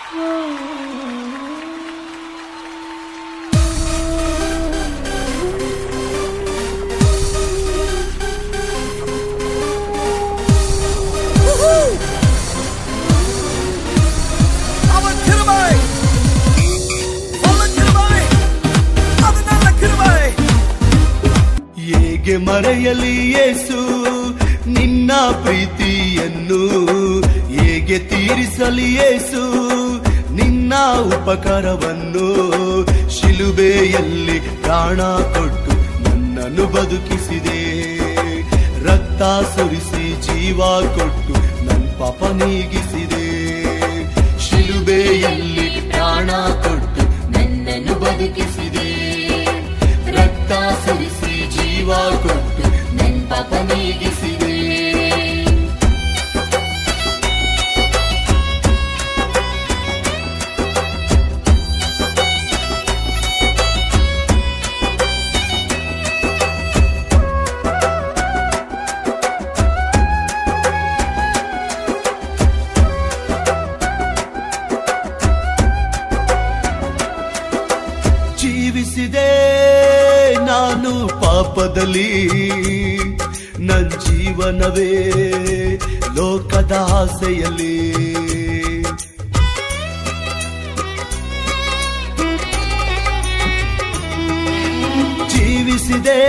ಹೇಗೆ ಮರೆಯಲಿ ಯೇಸು ನಿನ್ನ ಪ್ರೀತಿಯನ್ನು, ಹೇಗೆ ತೀರಿಸಲಿ ಯೇಸು ನಿನ್ನ ಉಪಕಾರವನ್ನು. ಶಿಲುಬೆಯಲ್ಲಿ ಪ್ರಾಣ ಕೊಟ್ಟು ನನ್ನನ್ನು ಬದುಕಿಸಿದೆ, ರಕ್ತ ಸುರಿಸಿ ಜೀವ ಕೊಟ್ಟು ನನ್ನ ಪಾಪ ನೀಗಿಸಿದೆ. ಶಿಲುಬೆಯಲ್ಲಿ ಪ್ರಾಣ ಕೊಟ್ಟು ನನ್ನನ್ನು ಬದುಕಿಸಿದೆ, ರಕ್ತ ಸುರಿಸಿ ಜೀವ ಕೊಟ್ಟು ನನ್ನ ಪಾಪ ನೀಗಿಸಿದೆ. ಜೀವಿಸಿದೆ ನಾನು ಪಾಪದಲ್ಲಿ, ನನ್ನ ಜೀವನವೇ ಲೋಕದ ಆಸೆಯಲ್ಲಿ. ಜೀವಿಸಿದೆ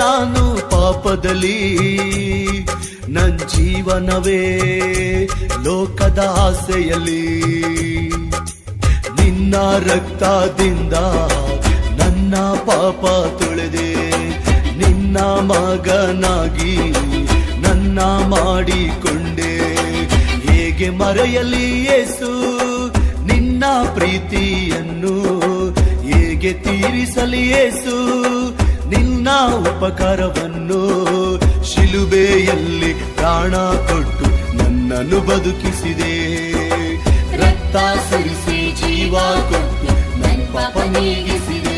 ನಾನು ಪಾಪದಲ್ಲಿ, ನನ್ನ ಜೀವನವೇ ಲೋಕದ ಆಸೆಯಲ್ಲಿ. ನಿನ್ನ ರಕ್ತದಿಂದ ನನ್ನ ಪಾಪ ತೊಳೆದೆ, ನಿನ್ನ ಮಗನಾಗಿ ನನ್ನ ಮಾಡಿಕೊಂಡೆ. ಹೇಗೆ ಮರೆಯಲಿ ಯೇಸು ನಿನ್ನ ಪ್ರೀತಿಯನ್ನು, ಹೇಗೆ ತೀರಿಸಲಿ ಯೇಸು ನಿನ್ನ ಉಪಕಾರವನ್ನು. ಶಿಲುಬೆಯಲ್ಲಿ ಪ್ರಾಣ ಕೊಟ್ಟು ನನ್ನನ್ನು ಬದುಕಿಸಿದೆ, ರಕ್ತ ಸುರಿಸಿ ಜೀವ ಕೊಟ್ಟು ನನ್ನ ಪಾಪ ನೀಗಿಸಿದೆ.